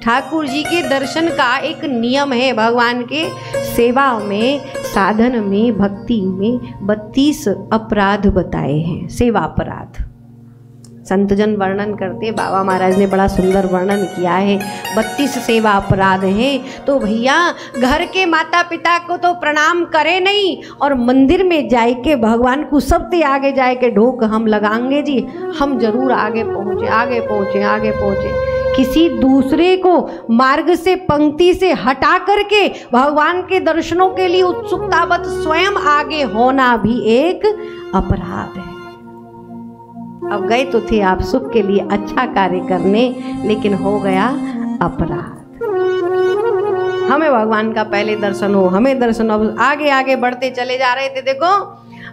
ठाकुर जी के दर्शन का एक नियम है। भगवान के सेवा में, साधन में, भक्ति में 32 अपराध बताए हैं, सेवा अपराध। संतजन वर्णन करते, बाबा महाराज ने बड़ा सुंदर वर्णन किया है। 32 सेवा अपराध हैं। तो भैया घर के माता पिता को तो प्रणाम करे नहीं, और मंदिर में जाए के भगवान को सबसे आगे जाए के ढोक हम लगाएंगे जी, हम जरूर आगे पहुँचे, आगे पहुँचे, आगे पहुँचे। किसी दूसरे को मार्ग से, पंक्ति से हटा करके भगवान के दर्शनों के लिए उत्सुकतावत स्वयं आगे होना भी एक अपराध है। अब गए तो थे आप सुख के लिए अच्छा कार्य करने, लेकिन हो गया अपराध। हमें भगवान का पहले दर्शन हो, हमें दर्शन हो, आगे आगे बढ़ते चले जा रहे थे। देखो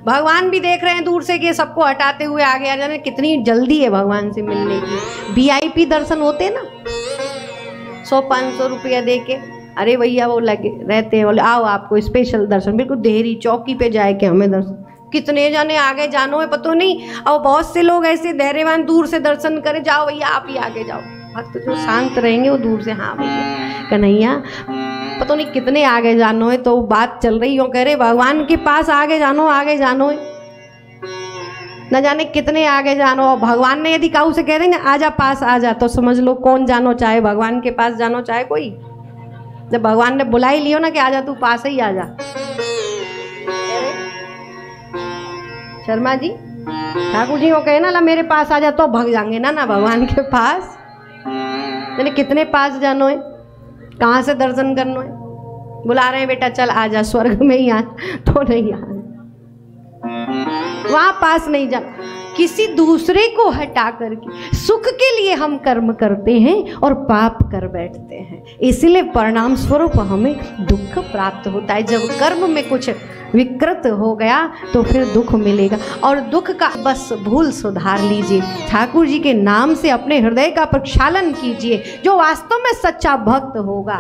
भगवान भी देख रहे हैं दूर से कि सबको हटाते हुए आगे आ जाने, कितनी जल्दी है भगवान से मिलने की। VIP दर्शन होते ना, 100-500 रुपया दे के, अरे भैया वो लगे रहते हैं, बोले आओ आपको स्पेशल दर्शन, बिल्कुल देहरी चौकी पे जाए के हमें दर्शन। कितने जाने आगे जानो है पता नहीं, और बहुत से लोग ऐसे धैर्यवान दूर से दर्शन करे, जाओ भैया आप ही आगे जाओ। भक्त जो शांत रहेंगे वो दूर से, हाँ भैया कन्हैया पता नहीं कितने आगे जानो है। तो बात चल रही हो, कह रहे भगवान के पास आगे जानो, आगे जानो है, न जाने कितने आगे जानो। और भगवान ने यदि काऊ से कह देंगे आजा पास आजा, तो समझ लो कौन जानो चाहे, भगवान के पास जानो चाहे कोई। जब भगवान ने बुला ही लियो ना कि आजा तू पास ही आजा। शर्मा जी ठाकुर जी को कहे ना ला मेरे पास आ जा, तो भाग जाएंगे ना भगवान के पास। मैंने कितने पास जानो है, कहाँ से दर्शन करना है, बुला रहे हैं बेटा चल आ जा, स्वर्ग में ही आ, तो नहीं आ, वहां पास नहीं जा। किसी दूसरे को हटा करके सुख के लिए हम कर्म करते हैं और पाप कर बैठते हैं, इसलिए परिणाम स्वरूप हमें दुख प्राप्त होता है। जब कर्म में कुछ विकृत हो गया तो फिर दुख मिलेगा, और दुख का बस भूल सुधार लीजिए। ठाकुर जी के नाम से अपने हृदय का प्रक्षालन कीजिए। जो वास्तव में सच्चा भक्त होगा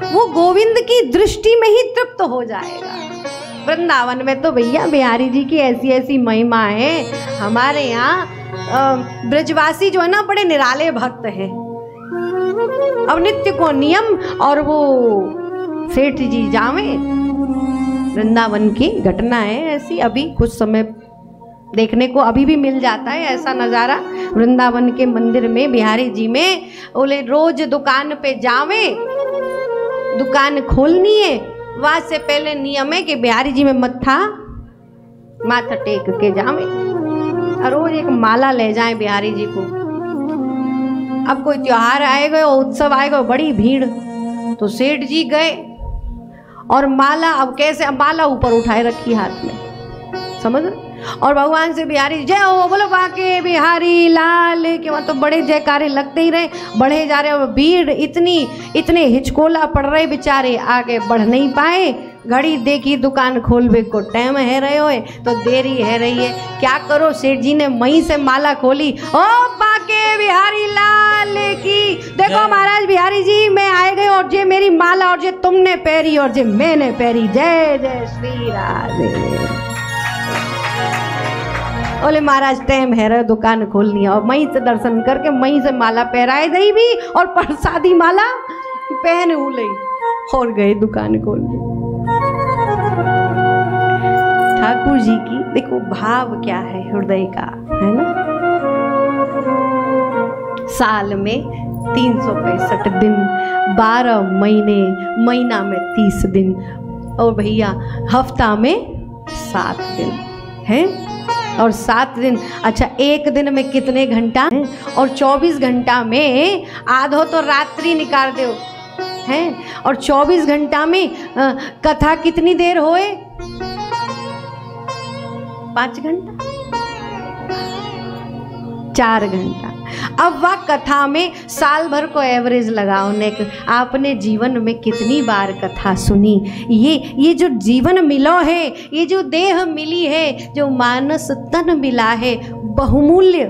वो गोविंद की दृष्टि में ही तृप्त हो जाएगा। वृंदावन में तो भैया बिहारी जी की ऐसी ऐसी महिमा है। हमारे यहाँ ब्रजवासी जो है ना बड़े निराले भक्त हैं। अब नित्य को नियम, और वो सेठ जी जावे, वृंदावन की घटना है ऐसी, अभी कुछ समय देखने को अभी भी मिल जाता है ऐसा नज़ारा। वृंदावन के मंदिर में बिहारी जी में बोले रोज दुकान पे जावे, दुकान खोलनी है, वहाँ से पहले नियम है कि बिहारी जी में माथा टेक के जावे और रोज एक माला ले जाए बिहारी जी को। अब कोई त्योहार आएगा, उत्सव आएगा, बड़ी भीड़, तो सेठ जी गए और माला, अब कैसे, माला ऊपर उठाए रखी हाथ में, समझ, और भगवान से बिहारी जय हो, बोलो बाके बिहारी लाल के, वहाँ तो बड़े जयकारे लगते ही रहे, बढ़े जा रहे। और भीड़ इतने हिचकोला पड़ रहे बेचारे, आगे बढ़ नहीं पाए। घड़ी देखी दुकान खोलने को टाइम है रहे हो, तो देरी है रही है, क्या करो। सेठ जी ने मई से माला खोली, ओ बाके बिहारी लाल की, देखो महाराज बिहारी जी मैं आए गए, और जे मेरी माला, और जे तुमने पहरी, और जे मैंने पहरी, जय जय श्री राधे। बोले महाराज टाइम है रहे, दुकान खोलनी है, और मई से दर्शन करके मई से माला पहराए दई भी, और प्रसादी माला पहन उले और गए दुकान खोलने। ठाकुर जी की देखो भाव क्या है हृदय का, है ना। साल में 365 दिन, 12 महीने, महीना में 30 दिन, और भैया हफ्ता में 7 दिन है, और 7 दिन, अच्छा एक दिन में कितने घंटा है, और 24 घंटा में आधो तो रात्रि निकाल दो हैं, और 24 घंटा में कथा कितनी देर होए, 5 घंटा, 4 घंटा। अब वह कथा में साल भर को एवरेज लगाओ ने, आपने जीवन में कितनी बार कथा सुनी। ये जो जीवन मिलो है, ये जो देह मिली है, जो मानस तन मिला है, बहुमूल्य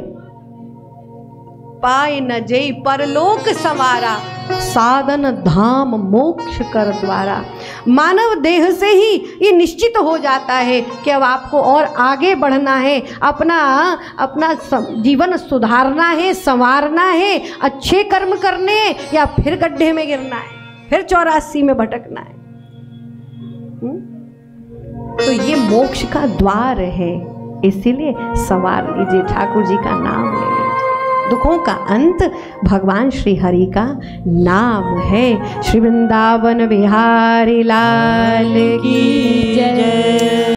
पाए न जय परलोक संवारा, साधन धाम मोक्ष कर द्वारा। मानव देह से ही ये निश्चित हो जाता है कि अब आपको और आगे बढ़ना है, अपना जीवन सुधारना है, संवारना है, अच्छे कर्म करने या फिर गड्ढे में गिरना है, फिर 84 में भटकना है। तो ये मोक्ष का द्वार है, इसीलिए संवार लीजिए, ठाकुर जी का नाम ले लीजिए। दुखों का अंत भगवान श्री हरि का नाम है। श्री वृंदावन बिहारी लाल की जय।